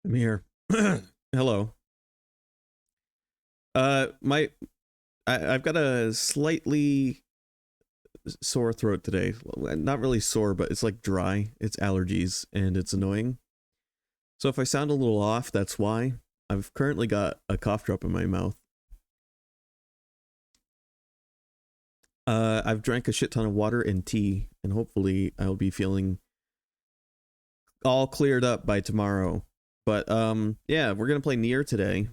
I'm here. Hello. I've got a slightly sore throat today. Not really sore, but it's like dry. It's allergies and it's annoying. So if I sound a little off, that's why. I've currently got a cough drop in my mouth. I've drank a shit ton of water and tea, and hopefully I'll be feeling all cleared up by tomorrow. But yeah, we're gonna play Nier today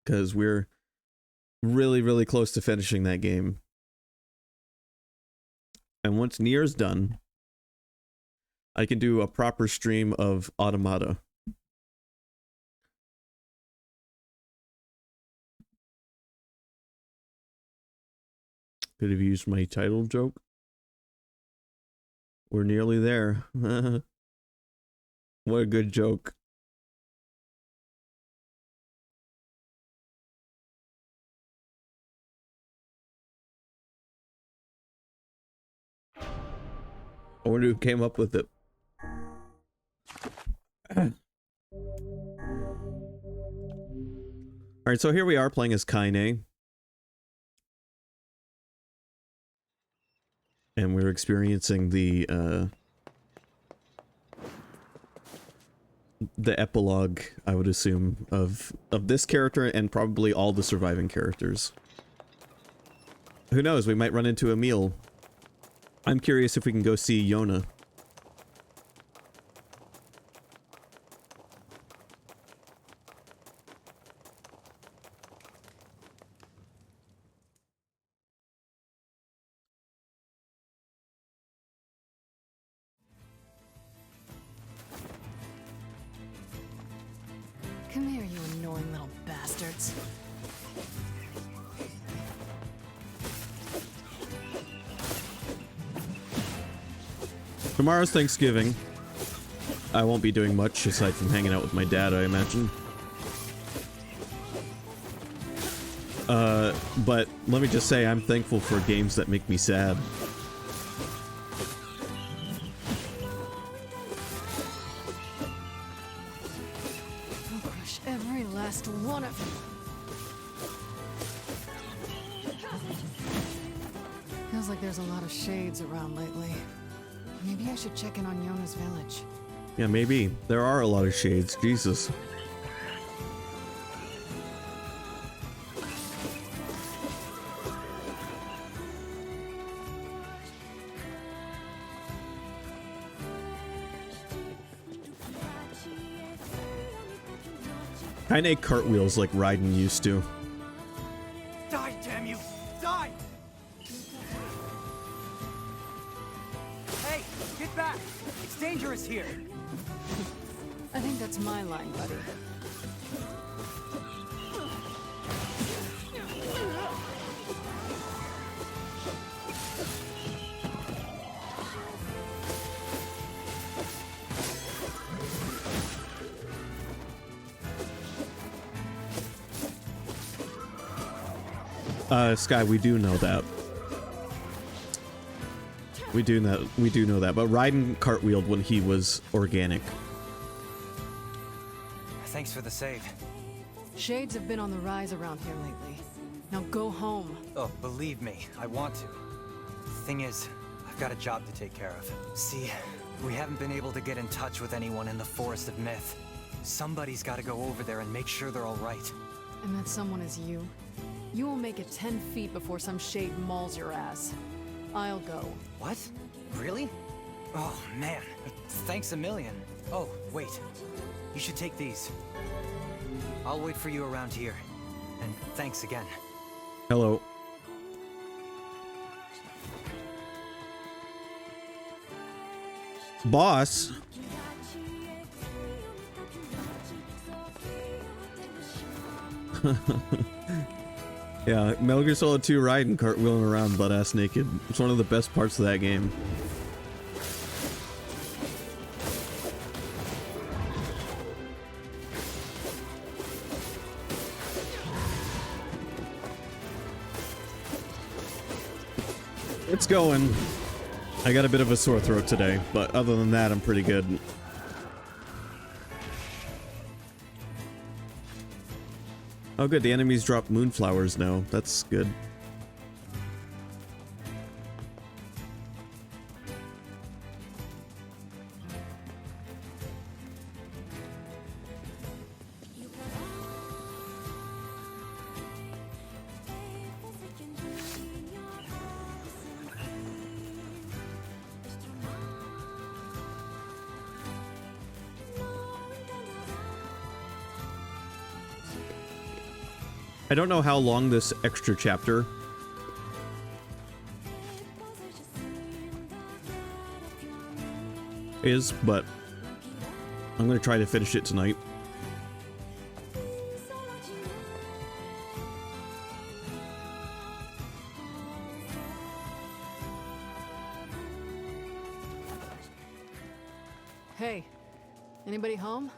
because we're really close to finishing that game. And once Nier's done, I can do a proper stream of Automata. Could have used my title joke. We're nearly there. What a good joke. I wonder who came up with it. Alright, so here we are playing as Kaine. And we're experiencing the epilogue, I would assume, of this character and probably all the surviving characters. Who knows, we might run into Emil. I'm curious if we can go see Yona. Come here, you annoying little bastards. Tomorrow's Thanksgiving. I won't be doing much aside from hanging out with my dad, I imagine. But let me just say, I'm thankful for games that make me sad. I'll crush every last one of you. Feels like there's a lot of shades around lately. Maybe I should check in on Yona's village. Yeah, maybe. There are a lot of shades. Jesus. Kinda cartwheels like Raiden used to. Die, damn you! Die! Hey, get back! It's dangerous here! I think that's my line, buddy. Sky, we do know that. We do know that, but Raiden cartwheeled when he was organic. Thanks for the save. Shades have been on the rise around here lately. Now go home. Oh, believe me, I want to. Thing is, I've got a job to take care of. See, we haven't been able to get in touch with anyone in the Forest of Myth. Somebody's got to go over there and make sure they're all right. And that someone is you. You will make it 10 feet before some shade mauls your ass. I'll go. What? Really? Oh, man. Thanks a million. Oh, wait. You should take these. I'll wait for you around here. And thanks again. Hello. Boss? Yeah, Metal Gear Solid 2 Raiden cartwheeling around butt-ass naked. It's one of the best parts of that game. It's going. I got a bit of a sore throat today, but other than that, I'm pretty good. Oh good, the enemies drop moonflowers now. That's good. I don't know how long this extra chapter is, but I'm going to try to finish it tonight. Hey, anybody home?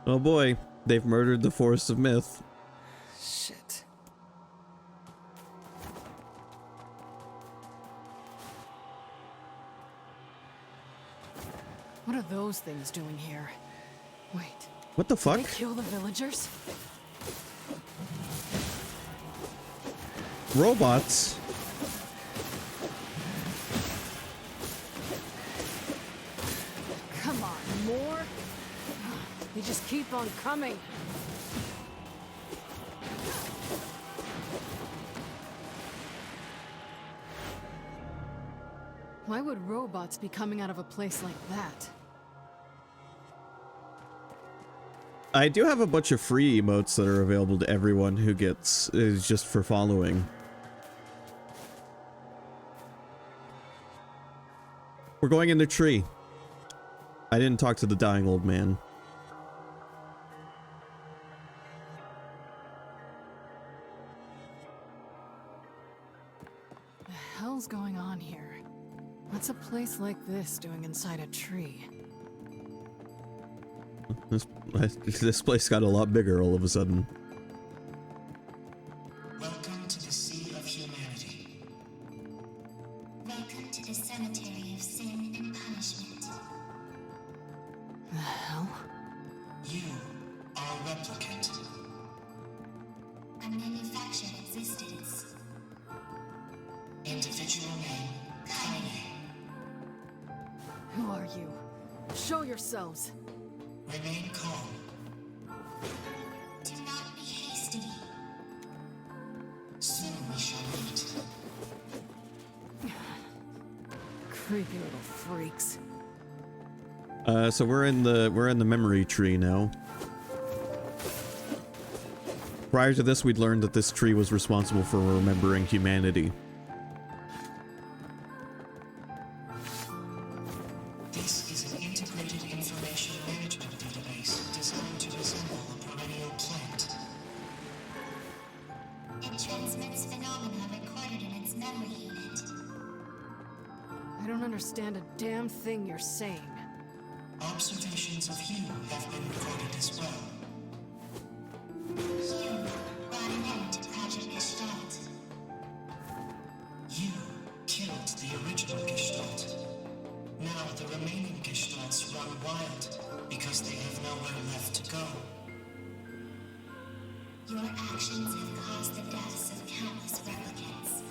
Oh boy, they've murdered the Forest of Myth. Shit. What are those things doing here? Wait, What the fuck? they kill the villagers? Robots? Come on, more? They just keep on coming. Why would robots be coming out of a place like that? I do have a bunch of free emotes that are available to everyone who is just for following. We're going in the tree. I didn't talk to the dying old man. The hell's going on here? What's a place like this doing inside a tree? This place got a lot bigger all of a sudden. Welcome to the Sea of Humanity. Welcome to the cemetery of sin and punishment. The hell? You are Replicant. A manufactured existence. Individual name, Kanye. Who are you? Show yourselves! Remain calm. Do not be hasty. Soon we shall meet. Creepy little freaks. So we're in the memory tree now. Prior to this, we'd learned that this tree was responsible for remembering humanity. This is an integrated information management database designed to resemble a perennial plant. It transmits phenomena recorded in its memory unit. I don't understand a damn thing you're saying. Observations of you have been recorded as well. You brought an end to Project Gestalt. You killed the original Gestalt. Now the remaining Gestalts run wild because they have nowhere left to go. Your actions have caused the deaths of countless replicants.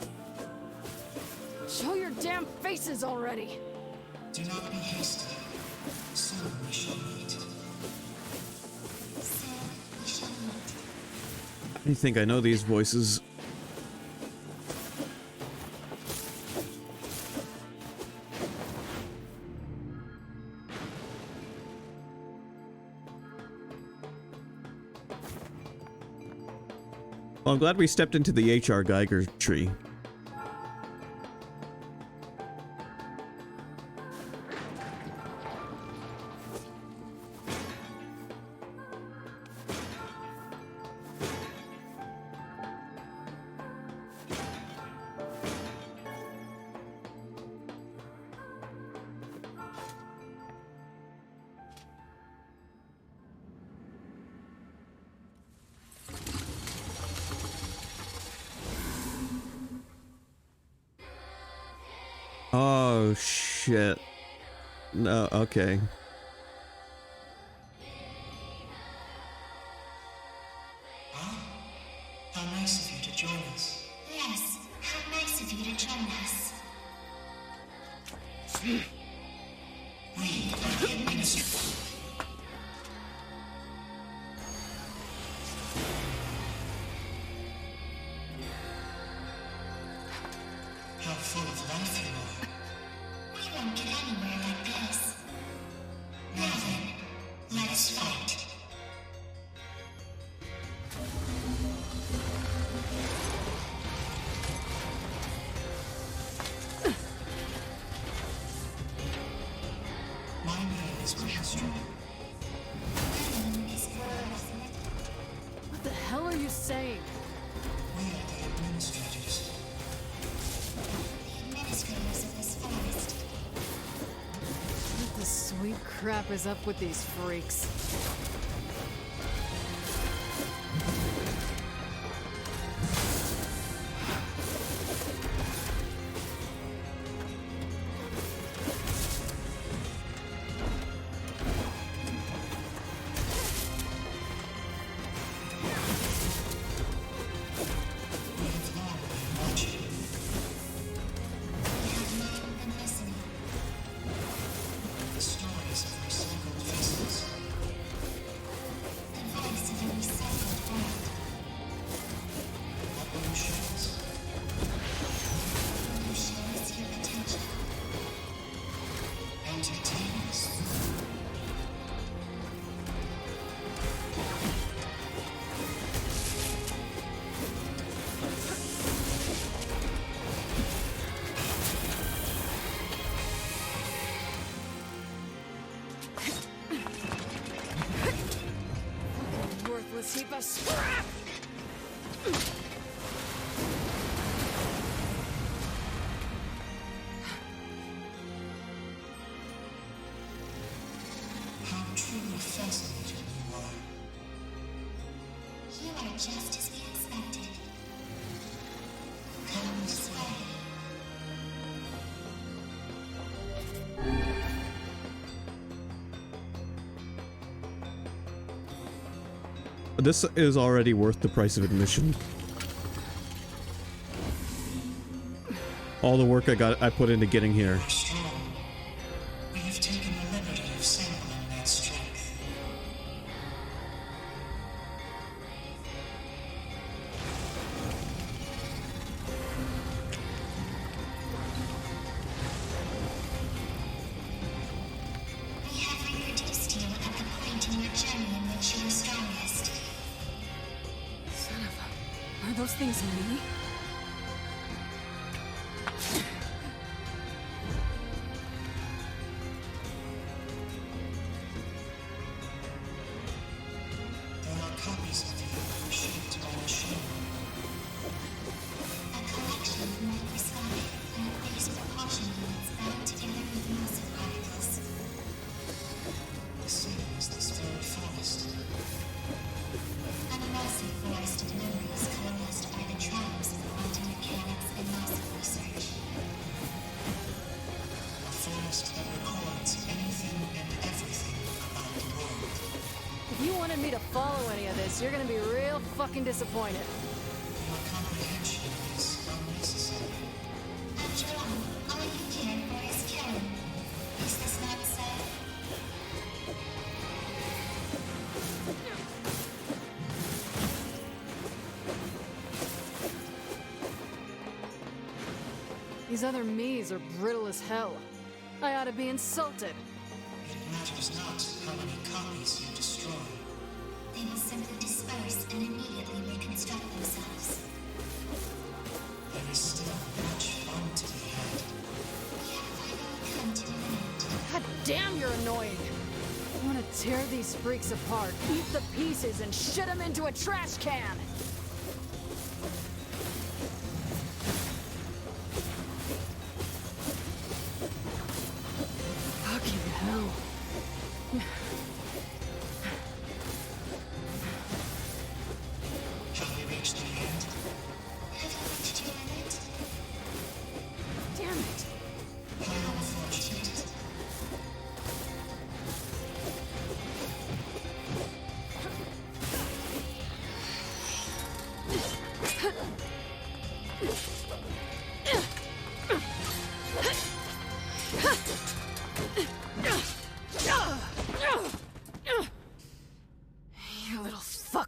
Show your damn faces already! Do not be hasty. Soon we shall meet. Soon we shall meet. I think I know these voices. Well, I'm glad we stepped into the H.R. Geiger tree. Oh shit. No, okay. Huh? How nice of you to join us. Yes, how nice of you to join us. We are the administrators. How full of life you are. We won't get anywhere like this. Now then, let us fight. My name is Maelstrom. My name is Earth. What the hell are you saying? We are the administrators. The administrators of this forest. What the sweet crap is up with these freaks? We have long been watching. We have long been listening. The stories of recycled vessels. The voice of a recycled world. What will you show us? Will you show us your potential? Entertain us. Worthless heap of scrap! How truly fascinating you are. You are just as we expected. Come this way. This is already worth the price of admission. All the work I put into getting here. You're strong. We have taken the liberty of sampling that strength. We have reproduced you at the point in your journey in which you were strongest. Son of a... Are those things me? There are copies of you shaped by machine. A collection of microscopic, plant-based propulsion units bound together with massive particles. The same as this very forest. A massive forest of memories coalesced by the triumphs of quantum mechanics and massive research. A forest that records anything and everything about the world. If you wanted me to follow any of this, you're gonna be real fucking disappointed. Your comprehension is unnecessary. After all you care for is killing. Is this not so? These other me's are brittle as hell. I ought to be insulted. It matters not how many copies you destroy. They will simply disperse and immediately reconstruct themselves. There is still much fun to be had. We have finally come to an end. God damn, you're annoying. I want to tear these freaks apart, eat the pieces, and shit them into a trash can. Fucking hell. Have we reached the end? Have you reached your limit? Damn it. How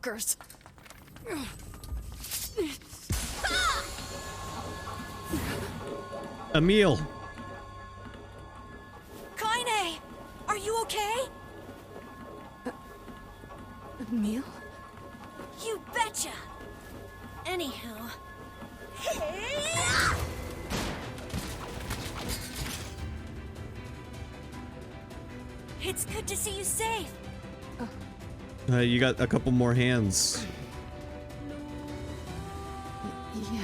fuckers. Emil! Kaine! Are you okay? Emil? You betcha! Anywho... It's good to see you safe. You got a couple more hands. Yeah.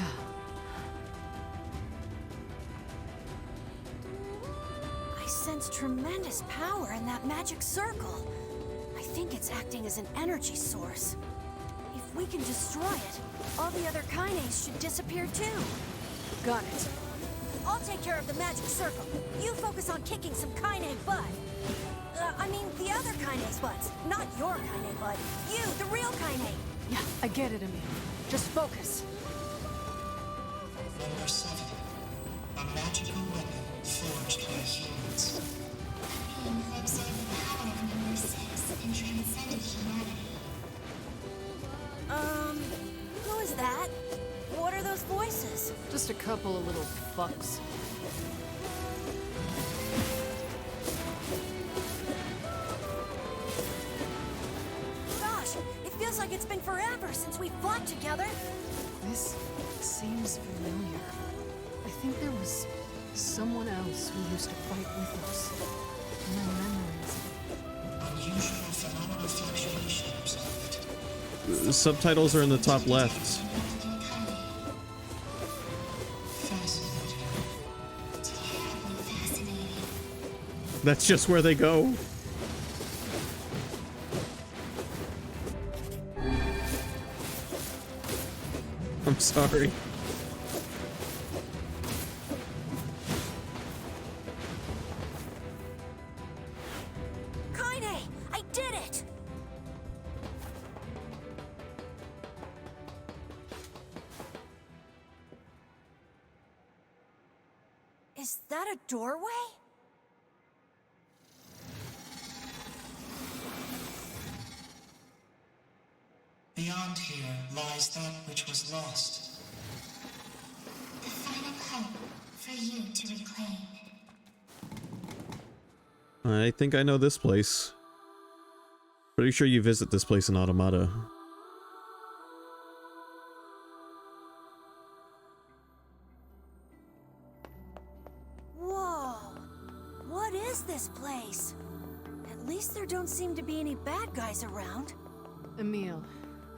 I sense tremendous power in that magic circle. I think it's acting as an energy source. If we can destroy it, all the other Kaines should disappear too. Got it. I'll take care of the magic circle. You focus on kicking some Kaine butt. I mean, the other Kaine's butts. Not your Kaine butt. You, the real Kaine. Yeah, I get it, Emil. Just focus. Number 7. A magical weapon forged by humans. A being who observed the power of number 6 and transcended humanity. Who is that? What are those voices? Just a couple of little fucks. Gosh, it feels like it's been forever since we fought together. This seems familiar. I think there was someone else who used to fight with us. My memories. Unusual phenomenal fluctuations of it. The subtitles are in the top left. Fascinating. Terribly fascinating. That's just where they go. I'm sorry. Kaine, I did it! Is that a doorway? Beyond here lies that which was lost. The final hope for you to reclaim. I think I know this place. Pretty sure you visit this place in Automata. Whoa! What is this place? At least there don't seem to be any bad guys around. Emil,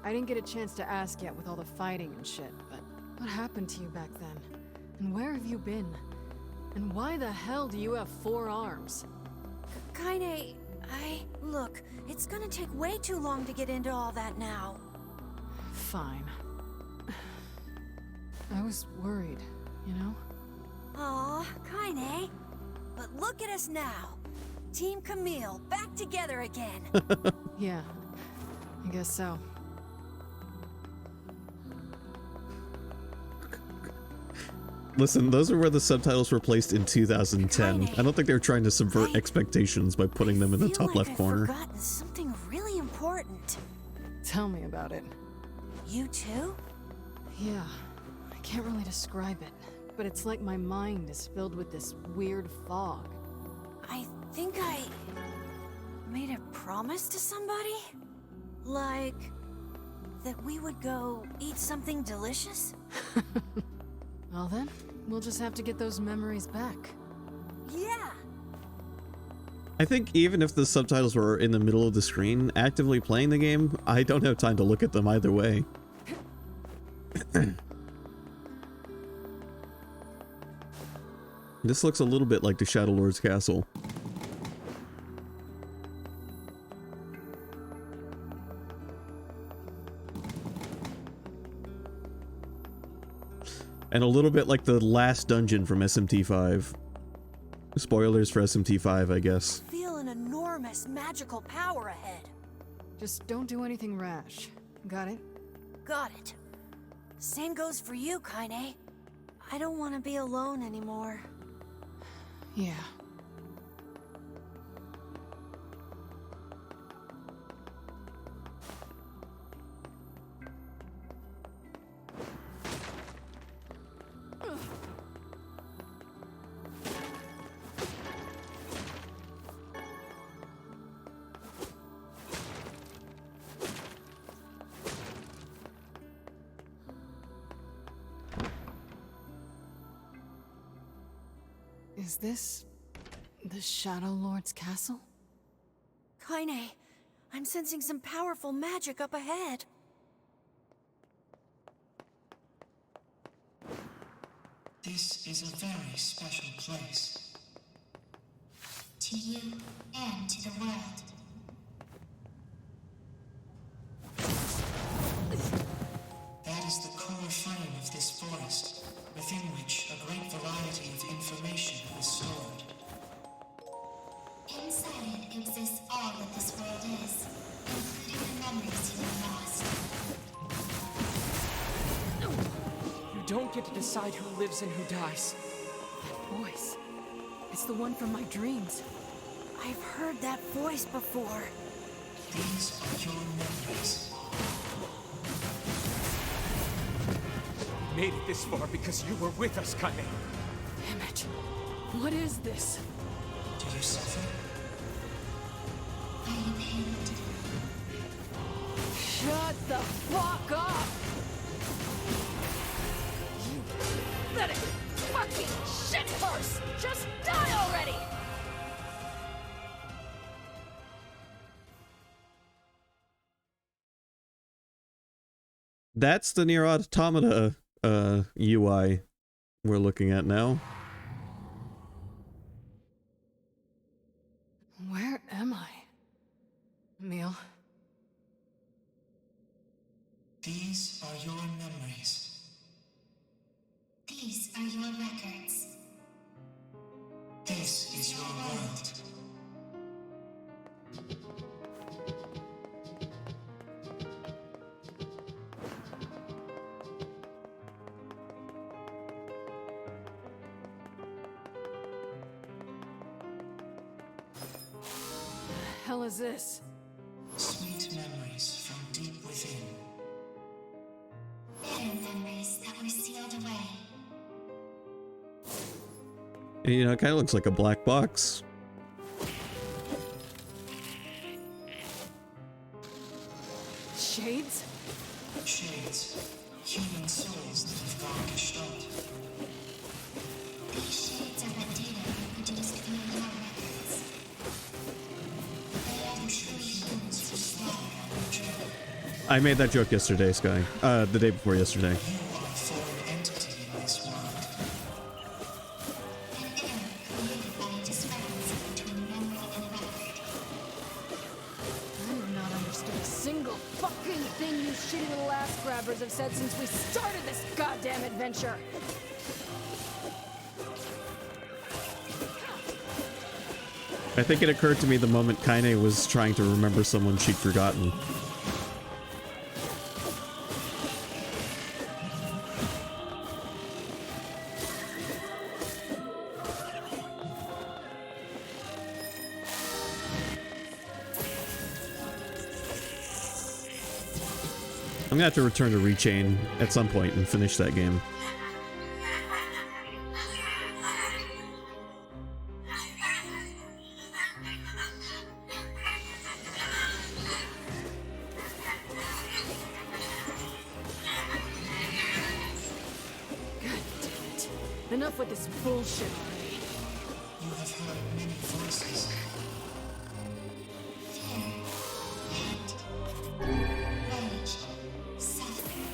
I didn't get a chance to ask yet with all the fighting and shit, but what happened to you back then? And where have you been? And why the hell do you have 4 arms? Kaine, Look, it's gonna take way too long to get into all that now. Fine. I was worried, you know? Aw, Kaine. But look at us now. Team Camille, back together again. Yeah, I guess so. Listen, those are where the subtitles were placed in 2010. I don't think they were trying to subvert expectations by putting them in the top left corner. I've forgotten something really important. Tell me about it. You too? Yeah, I can't really describe it, but it's like my mind is filled with this weird fog. I think I made a promise to somebody? Like that we would go eat something delicious? Well then, we'll just have to get those memories back. Yeah. I think even if the subtitles were in the middle of the screen, actively playing the game, I don't have time to look at them either way. This looks a little bit like the Shadow Lord's castle. And a little bit like the last dungeon from SMT5. Spoilers for SMT5, I guess. Feel an enormous magical power ahead. Just don't do anything rash. Got it? Got it. Same goes for you, Kaine. I don't want to be alone anymore. Yeah. Is this the Shadow Lord's castle? Kaine, I'm sensing some powerful magic up ahead. This is a very special place. To you and to the world. That is the core frame of this forest, within which a great variety of information is stored. Inside it exists all that this world is, including the memories you have lost. You don't get to decide who lives and who dies. That voice. It's the one from my dreams. I've heard that voice before. These are your memories. We made it this far because you were with us, Kaine. Damn it. What is this? Do you suffer? Are you pained? Shut the fuck up! You pathetic fucking shitpurse! Just die already! That's the Nier Automata UI we're looking at now. Where am I? Emil? These are your memories. These are your records. This is your world. The hell is this? Sweet memories from deep within. Bitter memories that were sealed away. You know, it kind of looks like a black box. Shades? Shades. Human souls that have gone gestalt. These shades are what data were produced through your records. They are the true humans who slaughtered. I made that joke yesterday, Sky. The day before yesterday. You are a foreign entity in this world. An error created by a discrepancy between memory and record. I have not understood a single fucking thing you shitty little ass grabbers have said since we started this goddamn adventure! I think it occurred to me the moment Kaine was trying to remember someone she'd forgotten. I'm gonna have to return to Rechain at some point and finish that game. God damn it. Enough with this bullshit already. You have heard many voices. Fear, hate, rage, suffering.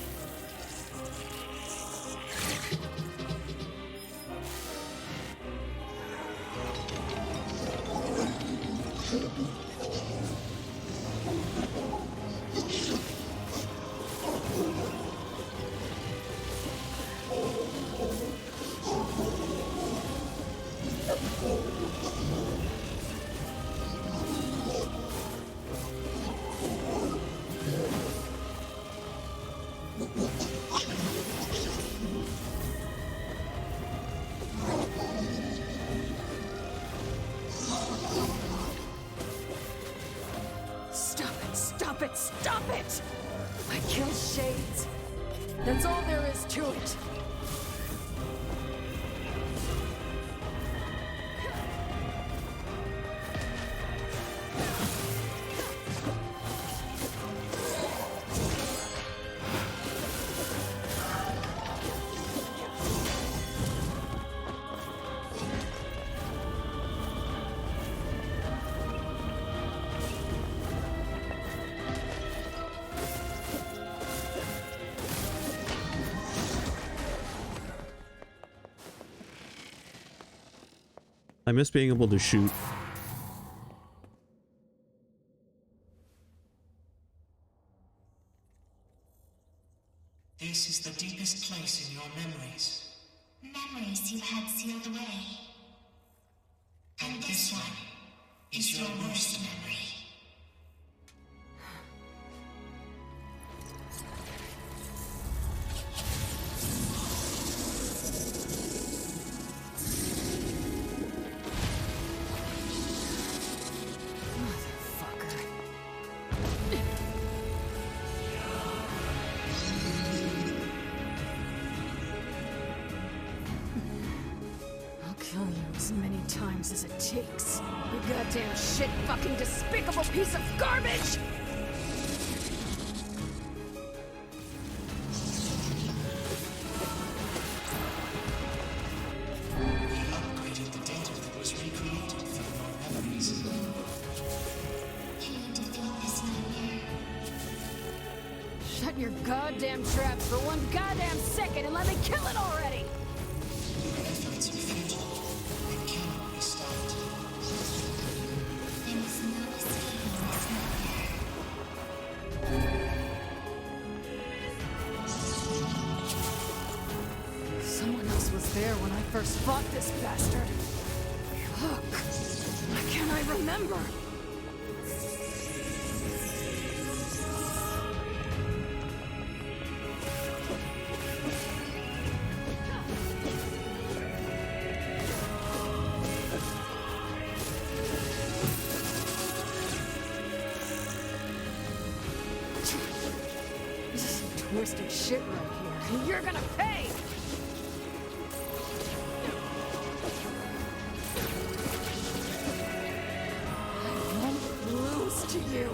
Stop it, stop it, stop it! I kill Shades. That's all there is to it. I miss being able to shoot. This is the deepest place in your memories. Memories you had sealed away. And this one is your worst memory. Kill you as many times as it takes. You goddamn shit fucking despicable piece of garbage! We upgraded the data that was recreated from your memories. Can you defeat this nightmare? Shut your goddamn traps for one goddamn second and let me kill it already! Your efforts are futile. It cannot be stopped. There is no escaping this nightmare. Someone else was there when I first fought this bastard. Fuck. Why can't I remember? This is some twisted shit right here. You're gonna pay! I won't lose to you.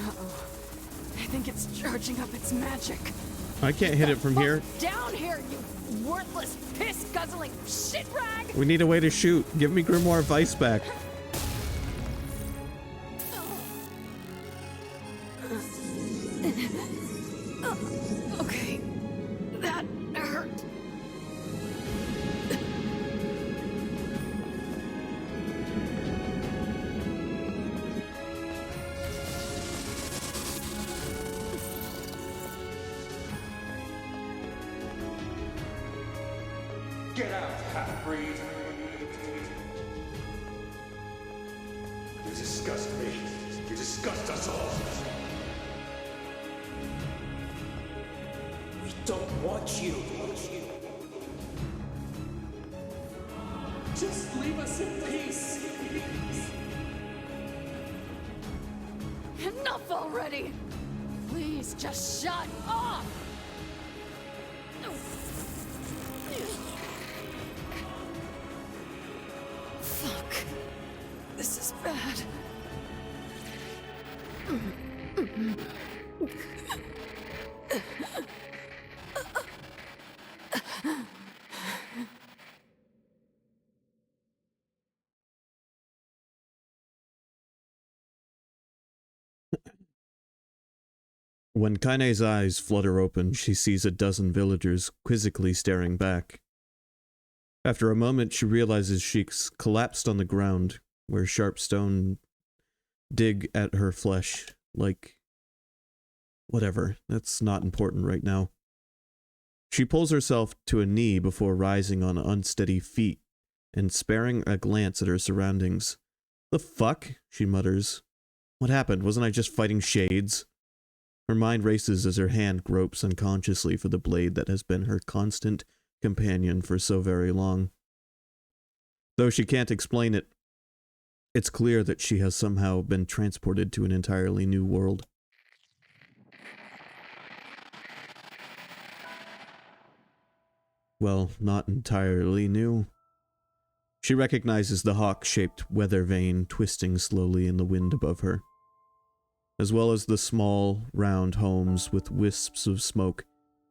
Uh-oh. I think it's charging up its magic. I can't hit it from here. Down here, you worthless, piss-guzzling shit rag! We need a way to shoot. Give me Grimoire Vice back. Okay, that hurt. Get out, half-breed. You disgust me. You disgust us all. We don't want you. Just leave us in peace. Enough already! Please, just shut up! Fuck. This is bad. When Kaine's eyes flutter open, she sees a dozen villagers quizzically staring back. After a moment, she realizes she's collapsed on the ground, where sharp stone dig at her flesh, like... whatever, that's not important right now. She pulls herself to a knee before rising on unsteady feet, and sparing a glance at her surroundings. "The fuck?" she mutters. "What happened? Wasn't I just fighting shades?" Her mind races as her hand gropes unconsciously for the blade that has been her constant companion for so very long. Though she can't explain it, it's clear that she has somehow been transported to an entirely new world. Well, not entirely new. She recognizes the hawk-shaped weather vane twisting slowly in the wind above her, as well as the small, round homes with wisps of smoke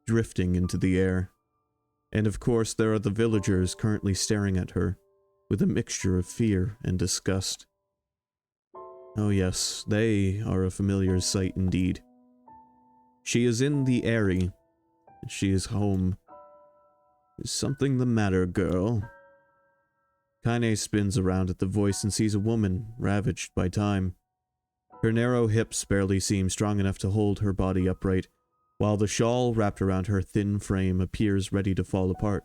drifting into the air, And of course, there are the villagers currently staring at her, with a mixture of fear and disgust. Oh yes, they are a familiar sight indeed. She is in the Eyrie. She is home. Is something the matter, girl? Kaine spins around at the voice and sees a woman ravaged by time. Her narrow hips barely seem strong enough to hold her body upright, while the shawl wrapped around her thin frame appears ready to fall apart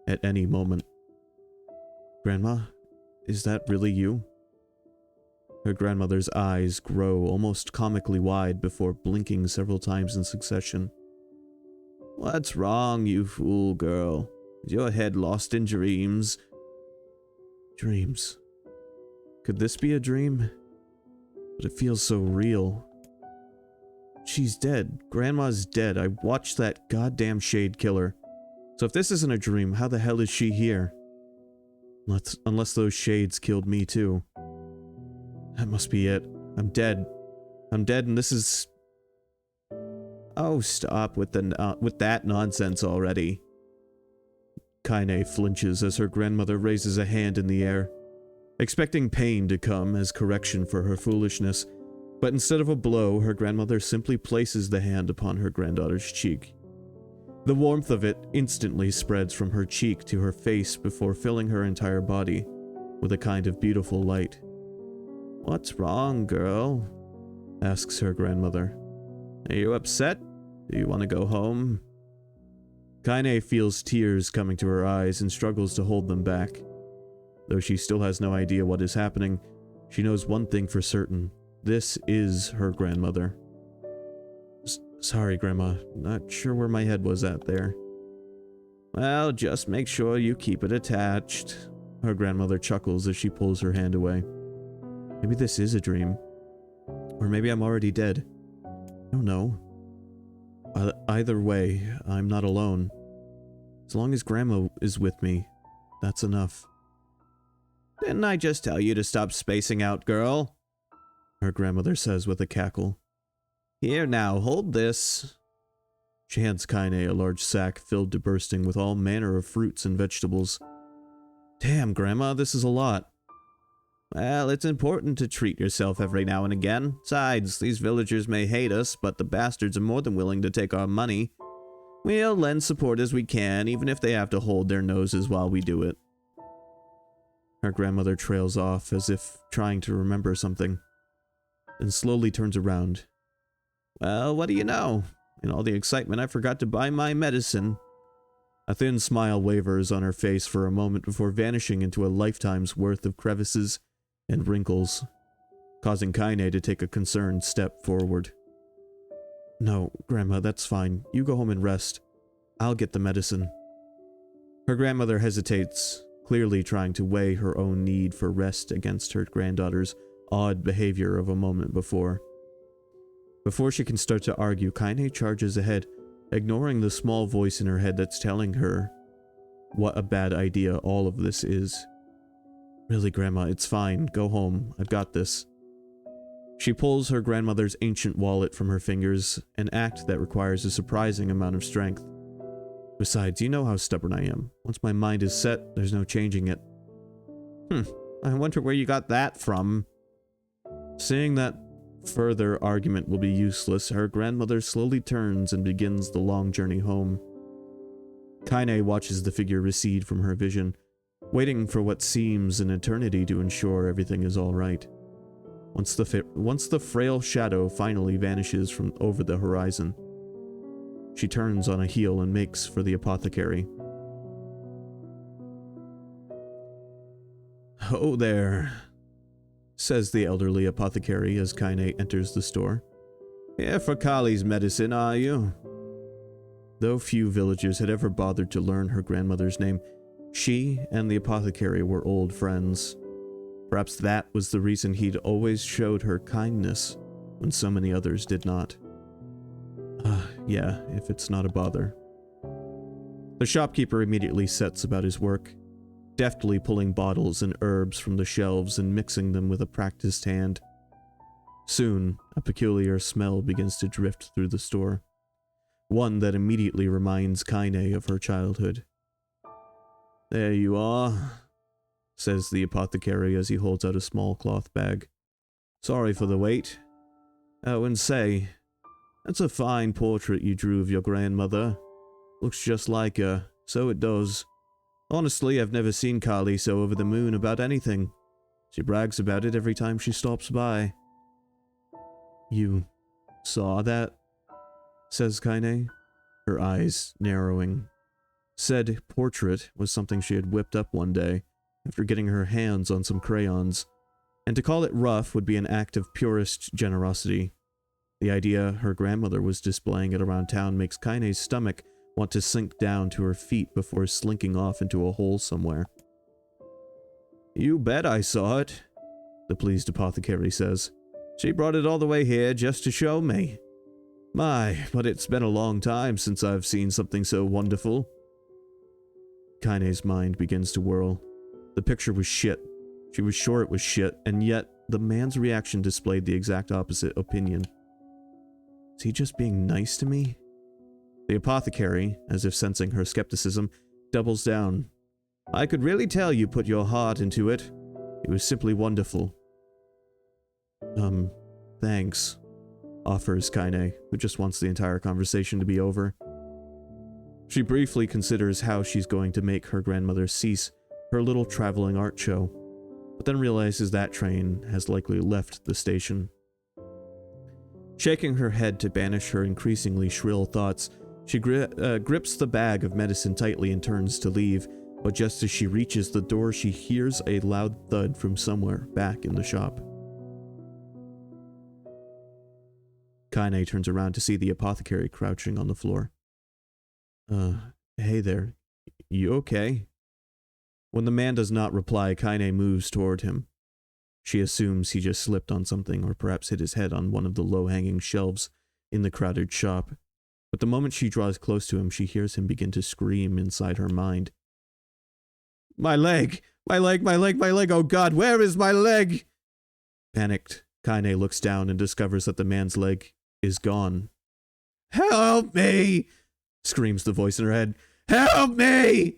at any moment. Grandma, is that really you? Her grandmother's eyes grow almost comically wide before blinking several times in succession. What's wrong, you fool girl? Is your head lost in dreams? Dreams. Could this be a dream? But it feels so real. She's dead. Grandma's dead. I watched that goddamn shade kill her. So if this isn't a dream, how the hell is she here? Unless those shades killed me too. That must be it. I'm dead. I'm dead and this is... Oh, stop with that nonsense already. Kaine flinches as her grandmother raises a hand in the air, expecting pain to come as correction for her foolishness, but instead of a blow, her grandmother simply places the hand upon her granddaughter's cheek. The warmth of it instantly spreads from her cheek to her face before filling her entire body with a kind of beautiful light. What's wrong, girl? Asks her grandmother. Are you upset? Do you want to go home? Kaine feels tears coming to her eyes and struggles to hold them back. Though she still has no idea what is happening, she knows one thing for certain. This is her grandmother. Sorry, Grandma. Not sure where my head was at there. Well, just make sure you keep it attached. Her grandmother chuckles as she pulls her hand away. Maybe this is a dream. Or maybe I'm already dead. I don't know. Either way, I'm not alone. As long as Grandma is with me, that's enough. Didn't I just tell you to stop spacing out, girl? Her grandmother says with a cackle. Here now, hold this. She hands Kaine a large sack filled to bursting with all manner of fruits and vegetables. Damn, Grandma, this is a lot. Well, it's important to treat yourself every now and again. Besides, these villagers may hate us, but the bastards are more than willing to take our money. We'll lend support as we can, even if they have to hold their noses while we do it. Her grandmother trails off as if trying to remember something, then slowly turns around. Well, what do you know? In all the excitement, I forgot to buy my medicine. A thin smile wavers on her face for a moment before vanishing into a lifetime's worth of crevices and wrinkles, causing Kaine to take a concerned step forward. No, Grandma, that's fine. You go home and rest. I'll get the medicine. Her grandmother hesitates, clearly trying to weigh her own need for rest against her granddaughter's odd behavior of a moment before. Before she can start to argue, Kaine charges ahead, ignoring the small voice in her head that's telling her what a bad idea all of this is. Really, Grandma, it's fine. Go home. I've got this. She pulls her grandmother's ancient wallet from her fingers, an act that requires a surprising amount of strength. Besides, you know how stubborn I am. Once my mind is set, there's no changing it. I wonder where you got that from. Seeing that further argument will be useless, her grandmother slowly turns and begins the long journey home. Kaine watches the figure recede from her vision, waiting for what seems an eternity to ensure everything is all right. Once the frail shadow finally vanishes from over the horizon, she turns on a heel and makes for the apothecary. "Oh there," says the elderly apothecary as Kaine enters the store. "Here for Kali's medicine, are you?" Though few villagers had ever bothered to learn her grandmother's name, she and the apothecary were old friends. Perhaps that was the reason he'd always showed her kindness when so many others did not. Yeah, if it's not a bother. The shopkeeper immediately sets about his work, deftly pulling bottles and herbs from the shelves and mixing them with a practiced hand. Soon, a peculiar smell begins to drift through the store, one that immediately reminds Kaine of her childhood. There you are, says the apothecary as he holds out a small cloth bag. Sorry for the wait. Oh, and say, that's a fine portrait you drew of your grandmother. Looks just like her, so it does. Honestly, I've never seen Kali so over the moon about anything. She brags about it every time she stops by. You saw that? Says Kaine, her eyes narrowing. Said portrait was something she had whipped up one day after getting her hands on some crayons, and to call it rough would be an act of purest generosity. The idea her grandmother was displaying it around town makes Kaine's stomach want to sink down to her feet before slinking off into a hole somewhere. You bet I saw it, the pleased apothecary says. She brought it all the way here just to show me. My, but it's been a long time since I've seen something so wonderful. Kaine's mind begins to whirl. The picture was shit. She was sure it was shit, and yet the man's reaction displayed the exact opposite opinion. Is he just being nice to me? The apothecary, as if sensing her skepticism, doubles down. I could really tell you put your heart into it. It was simply wonderful. Thanks, offers Kaine, who just wants the entire conversation to be over. She briefly considers how she's going to make her grandmother cease her little traveling art show, but then realizes that train has likely left the station. Shaking her head to banish her increasingly shrill thoughts, she grips the bag of medicine tightly and turns to leave, but just as she reaches the door, she hears a loud thud from somewhere back in the shop. Kaine turns around to see the apothecary crouching on the floor. Hey there. You okay? When the man does not reply, Kaine moves toward him. She assumes he just slipped on something or perhaps hit his head on one of the low-hanging shelves in the crowded shop. But the moment she draws close to him, she hears him begin to scream inside her mind. My leg! My leg, my leg, my leg! Oh God, where is my leg? Panicked, Kaine looks down and discovers that the man's leg is gone. Help me! Screams the voice in her head. Help me!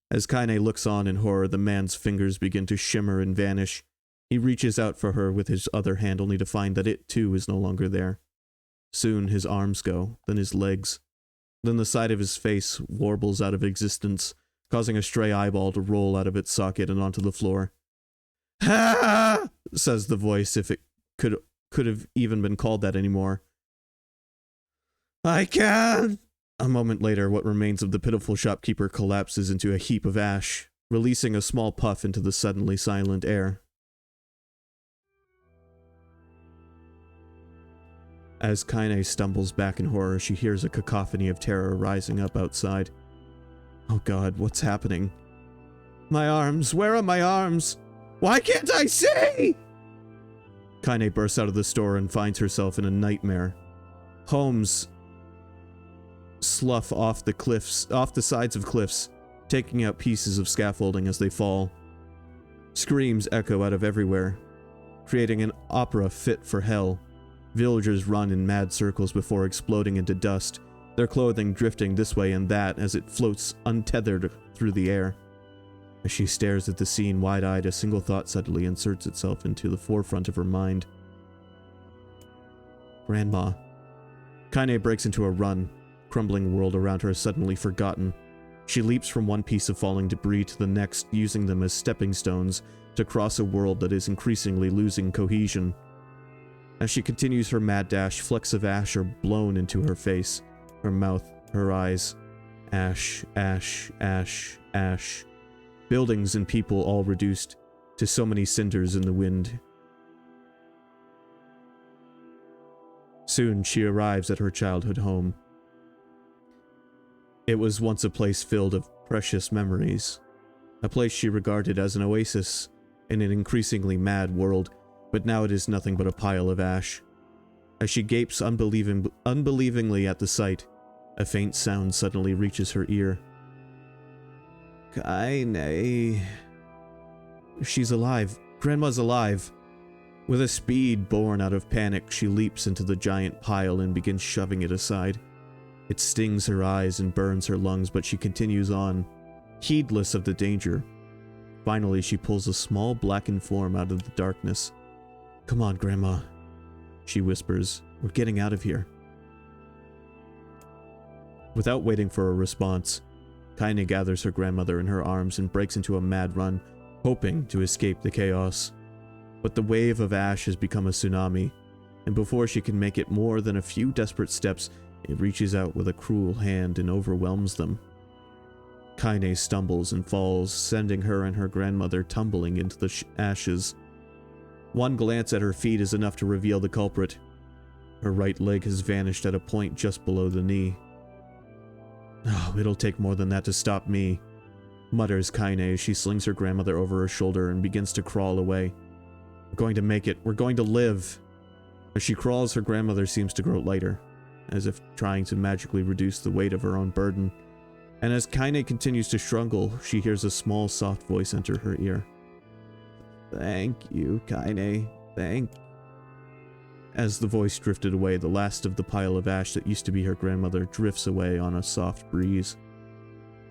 As Kaine looks on in horror, the man's fingers begin to shimmer and vanish. He reaches out for her with his other hand, only to find that it too is no longer there. Soon his arms go, then his legs. Then the side of his face warbles out of existence, causing a stray eyeball to roll out of its socket and onto the floor. Ha! Says the voice, if it could have even been called that anymore. I can't! A moment later, what remains of the pitiful shopkeeper collapses into a heap of ash, releasing a small puff into the suddenly silent air. As Kaine stumbles back in horror, she hears a cacophony of terror rising up outside. Oh God, what's happening? My arms! Where are my arms? Why can't I see? Kaine bursts out of the store and finds herself in a nightmare. Homes slough off the sides of cliffs, taking out pieces of scaffolding as they fall. Screams echo out of everywhere, creating an opera fit for hell. Villagers run in mad circles before exploding into dust, their clothing drifting this way and that as it floats untethered through the air. As she stares at the scene wide-eyed, a single thought suddenly inserts itself into the forefront of her mind. Grandma. Kaine breaks into a run, crumbling world around her suddenly forgotten. She leaps from one piece of falling debris to the next, using them as stepping stones to cross a world that is increasingly losing cohesion. As she continues her mad dash, flecks of ash are blown into her face, her mouth, her eyes. Ash, ash, ash, ash. Buildings and people all reduced to so many cinders in the wind. Soon she arrives at her childhood home. It was once a place filled of precious memories, a place she regarded as an oasis in an increasingly mad world, but now it is nothing but a pile of ash. As she gapes unbelievingly at the sight, a faint sound suddenly reaches her ear. Kaine. She's alive. Grandma's alive. With a speed born out of panic, she leaps into the giant pile and begins shoving it aside. It stings her eyes and burns her lungs, but she continues on. heedless of the danger. Finally, she pulls a small blackened form out of the darkness. "Come on, Grandma," she whispers. "We're getting out of here." Without waiting for a response, Kaine gathers her grandmother in her arms and breaks into a mad run, hoping to escape the chaos. But the wave of ash has become a tsunami, and before she can make it more than a few desperate steps, it reaches out with a cruel hand and overwhelms them. Kaine stumbles and falls, sending her and her grandmother tumbling into the ashes. One glance at her feet is enough to reveal the culprit. Her right leg has vanished at a point just below the knee. "Oh, it'll take more than that to stop me," mutters Kaine as she slings her grandmother over her shoulder and begins to crawl away. "We're going to make it. We're going to live." As she crawls, her grandmother seems to grow lighter, as if trying to magically reduce the weight of her own burden. And as Kaine continues to struggle, she hears a small, soft voice enter her ear. "Thank you, Kaine. Thank." As the voice drifted away, the last of the pile of ash that used to be her grandmother drifts away on a soft breeze.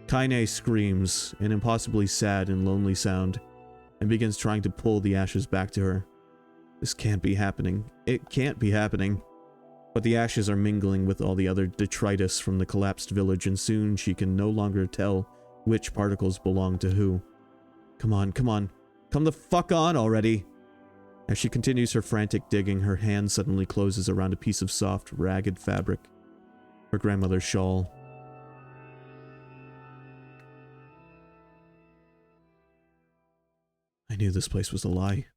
Kaine screams, an impossibly sad and lonely sound, and begins trying to pull the ashes back to her. This can't be happening. It can't be happening. But the ashes are mingling with all the other detritus from the collapsed village, and soon she can no longer tell which particles belong to who. Come on, come on. Come the fuck on already! As she continues her frantic digging, her hand suddenly closes around a piece of soft, ragged fabric. Her grandmother's shawl. I knew this place was a lie.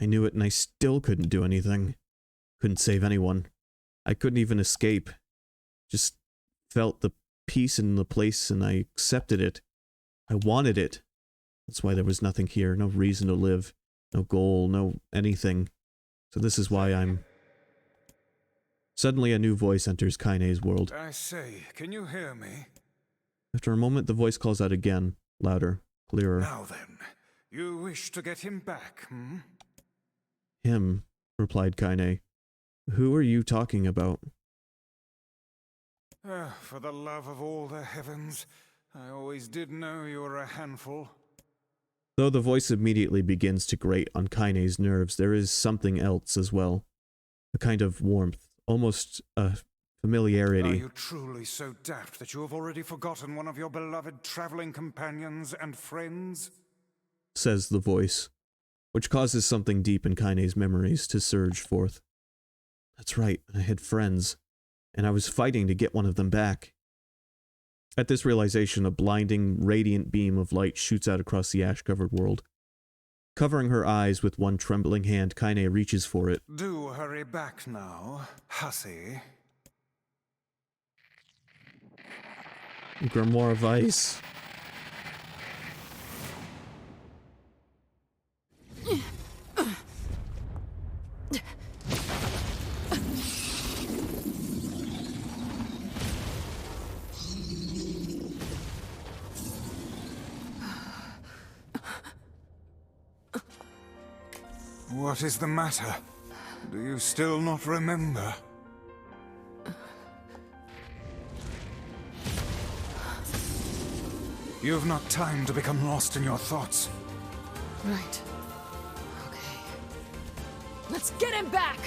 I knew it, and I still couldn't do anything. Couldn't save anyone. I couldn't even escape. Just felt the peace in the place, and I accepted it. I wanted it. That's why there was nothing here, no reason to live, no goal, no anything. So this is why I'm... Suddenly a new voice enters Kaine's world. I say, can you hear me? After a moment, the voice calls out again, louder, clearer. Now then, you wish to get him back, hmm? Him, replied Kaine. Who are you talking about? For the love of all the heavens, I always did know you were a handful. Though the voice immediately begins to grate on Kaine's nerves, there is something else as well. A kind of warmth, almost a familiarity. Are you truly so daft that you have already forgotten one of your beloved traveling companions and friends? Says the voice, which causes something deep in Kaine's memories to surge forth. That's right, I had friends, and I was fighting to get one of them back. At this realization, a blinding, radiant beam of light shoots out across the ash-covered world. Covering her eyes with one trembling hand, Kaine reaches for it. Do hurry back now, hussy. Grimoire of Ice. What is the matter? Do you still not remember? You have not time to become lost in your thoughts. Right. Okay. Let's get him back!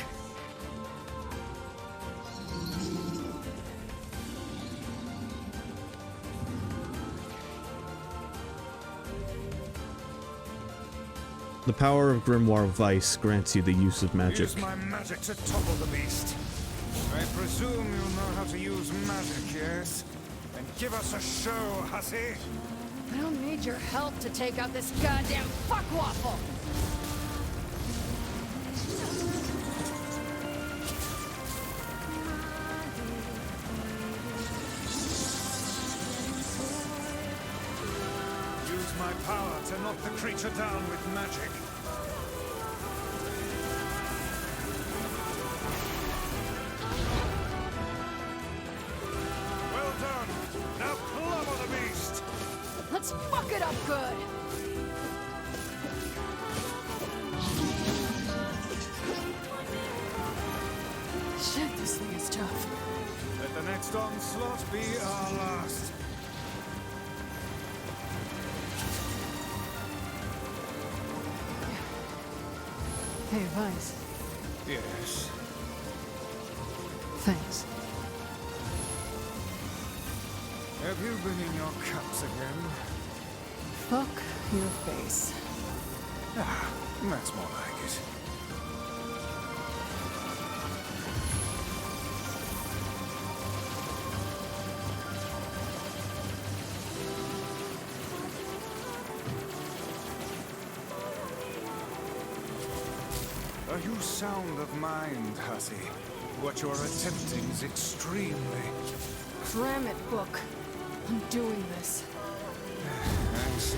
The power of Grimoire of Ice grants you the use of magic. Use my magic to topple the beast. I presume you know how to use magic, yes? Then give us a show, hussy! I don't need your help to take out this goddamn fuckwaffle! Use my power to knock the creature down with magic. Well done! Now clobber the beast! Let's fuck it up good! Shit, this thing is tough. Let the next onslaught be our last. Hey, Vice. Yes. Thanks. Have you been in your cups again? Fuck your face. Ah, that's more like it. Are you sound of mind, hussy? What you're attempting is extremely... Cram it, book. I'm doing this. I see.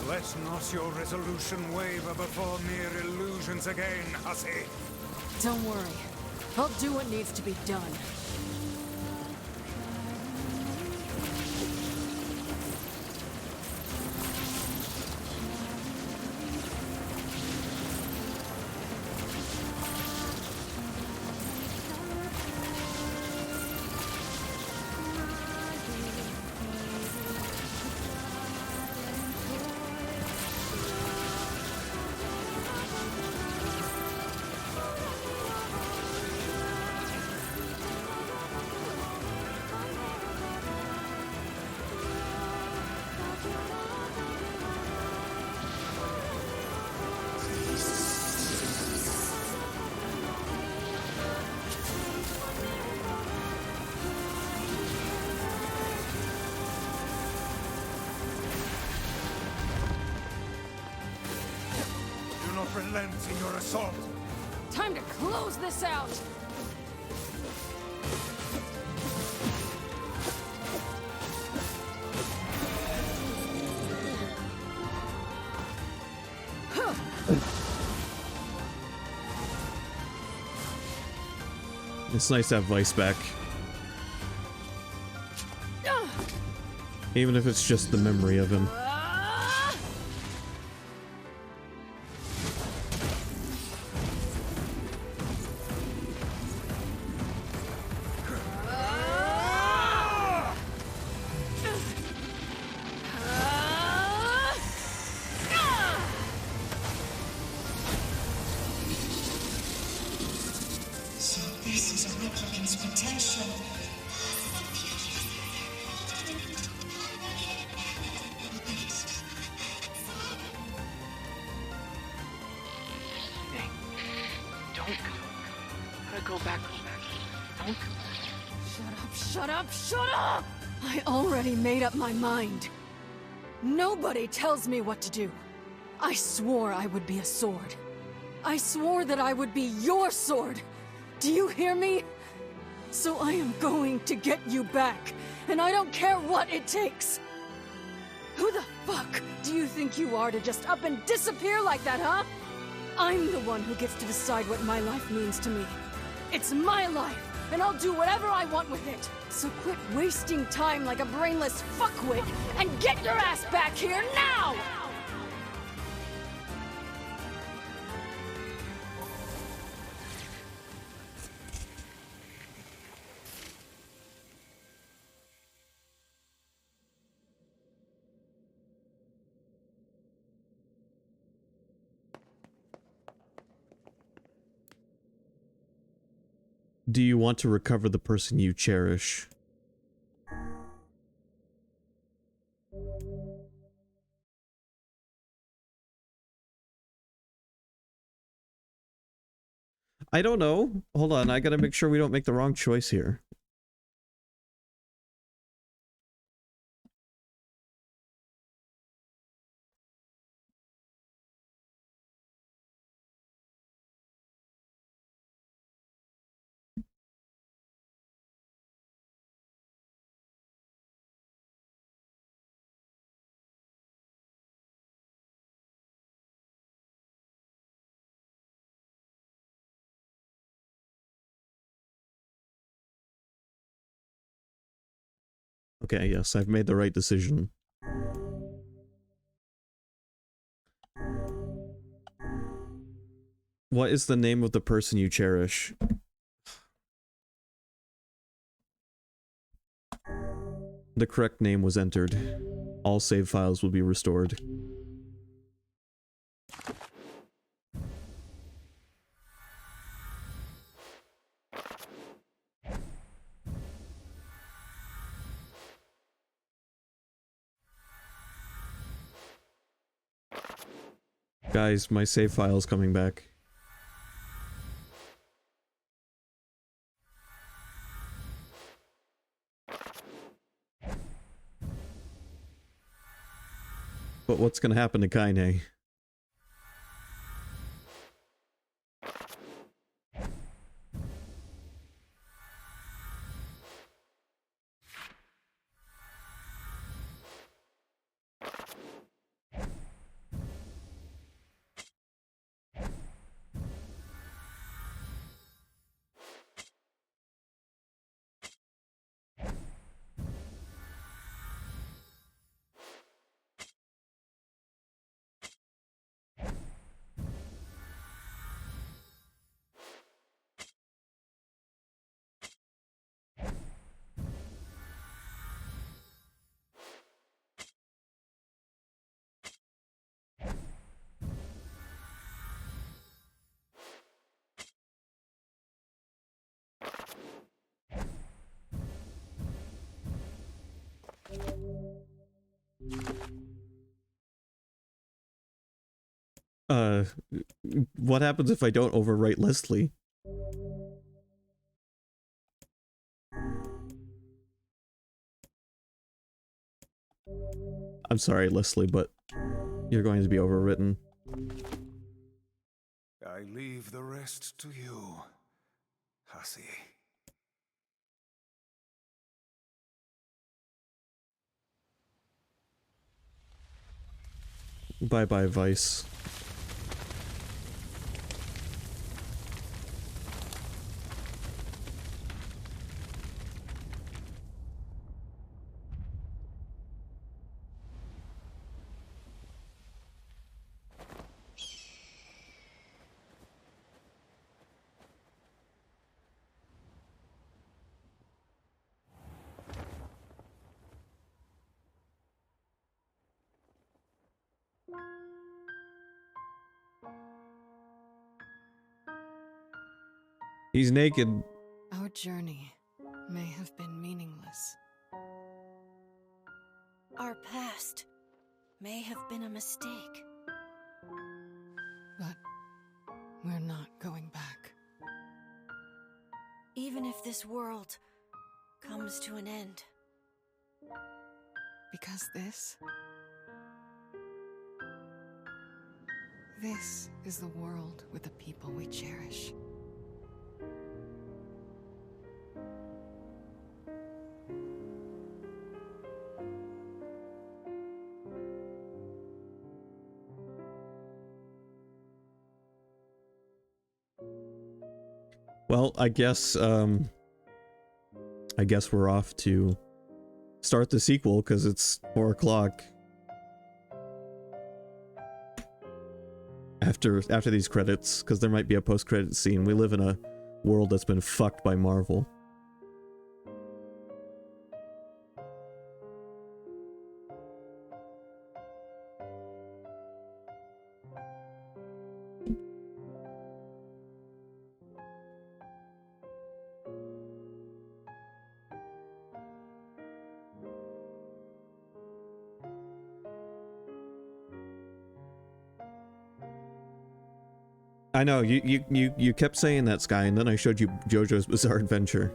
Let not your resolution waver before mere illusions again, hussy. Don't worry. I'll do what needs to be done. Do not relent in your assault. Time to close this out! It's nice to have Vice back. Even if it's just the memory of him. So this is a replicant's potential. Hey, don't go. Gotta go back. Don't. Shut up, shut up! I already made up my mind. Nobody tells me what to do. I swore I would be a sword. I swore that I would be your sword. Do you hear me? So I am going to get you back, and I don't care what it takes. Who the fuck do you think you are to just up and disappear like that, huh? I'm the one who gets to decide what my life means to me. It's my life, and I'll do whatever I want with it. So quit wasting time like a brainless fuckwit, and get your ass back here now! Do you want to recover the person you cherish? I don't know. Hold on, I gotta make sure we don't make the wrong choice here. Okay, yes, I've made the right decision. What is the name of the person you cherish? The correct name was entered. All save files will be restored. Guys, my save file is coming back. But what's gonna happen to Kaine? What happens if I don't overwrite Leslie? I'm sorry, Leslie, but you're going to be overwritten. I leave the rest to you, Hussy. Bye-bye, Vice. He's naked. Our journey may have been meaningless. Our past may have been a mistake. But we're not going back. Even if this world comes to an end. Because this is the world with the people we cherish. Well, I guess we're off to start the sequel because it's 4 o'clock. After these credits, because there might be a post-credit scene. We live in a world that's been fucked by Marvel. I know, you kept saying that, Sky, and then I showed you JoJo's Bizarre Adventure.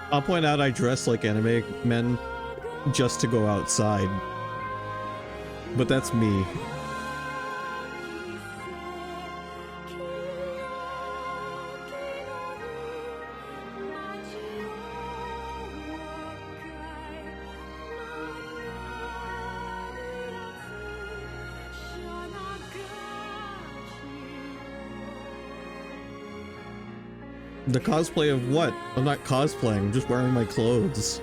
I'll point out I dress like anime men just to go outside. But that's me. The cosplay of what? I'm not cosplaying, I'm just wearing my clothes.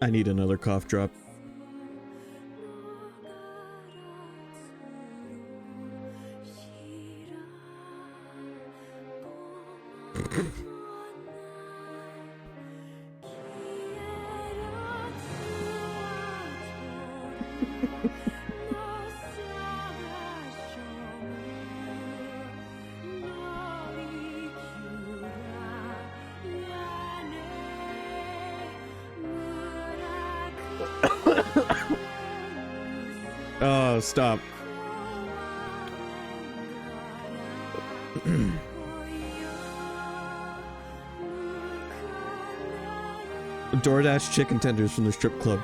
I need another cough drop. Oh, stop. DoorDash chicken tenders from the strip club.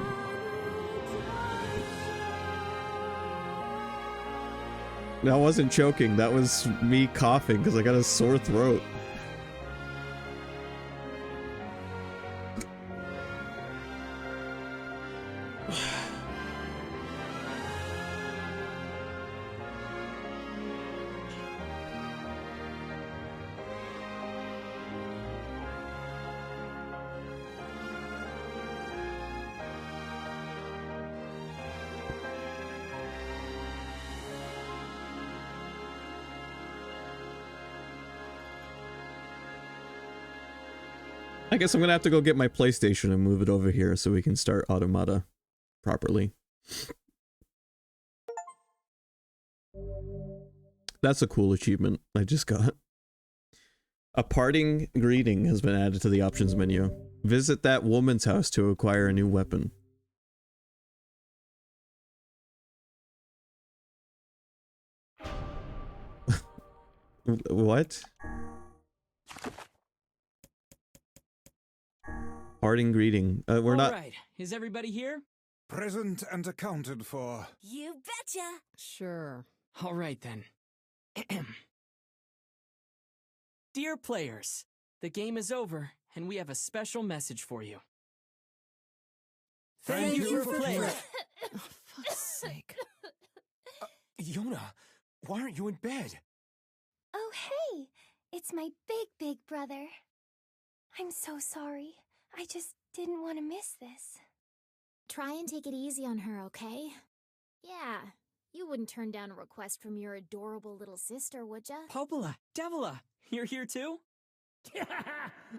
That wasn't choking, that was me coughing because I got a sore throat. I guess I'm gonna have to go get my PlayStation and move it over here so we can start Automata properly. That's a cool achievement I just got. A parting greeting has been added to the options menu. Visit that woman's house to acquire a new weapon. What? Parting greeting. We're not. All right, is everybody here? Present and accounted for. You betcha! Sure. All right then. Dear players, the game is over, and we have a special message for you. Thank you for playing. Oh, fuck's sake. Yona, why aren't you in bed? Oh, hey! It's my big brother. I'm so sorry. I just didn't want to miss this. Try and take it easy on her, okay? Yeah, you you wouldn't turn down a request from your adorable little sister, would ya? Popola, Devila, you're here too?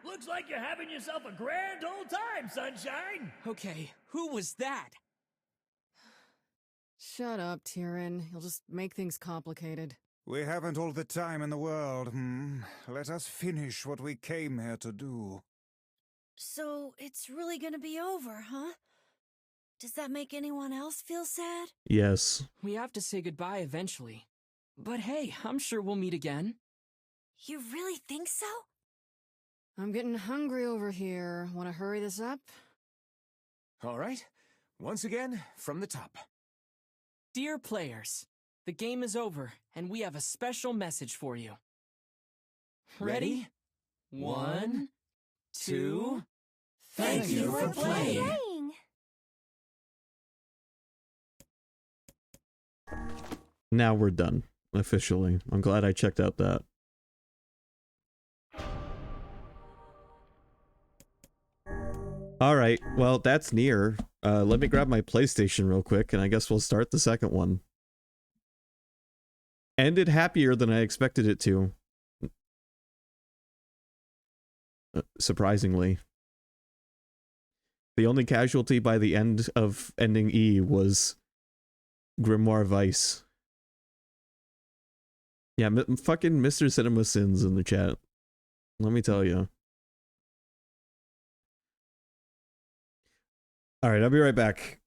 Looks like you're having yourself a grand old time, sunshine! Okay, who was that? Shut up, Tyrion. You'll just make things complicated. We haven't all the time in the world, Let us finish what we came here to do. So, it's really gonna be over, huh? Does that make anyone else feel sad? Yes. We have to say goodbye eventually. But hey, I'm sure we'll meet again. You really think so? I'm getting hungry over here. Want to hurry this up? All right, once again, from the top. Dear players, the game is over, and we have a special message for you. Ready? 1, 2... Thank you for playing! Now we're done, officially. I'm glad I checked out that. Alright, well, that's Nier. Let me grab my PlayStation real quick, and I guess we'll start the second one. Ended happier than I expected it to. Surprisingly. The only casualty by the end of ending E was Grimoire Vice. Yeah, fucking Mr. Cinema Sins in the chat. Let me tell you. Alright, I'll be right back.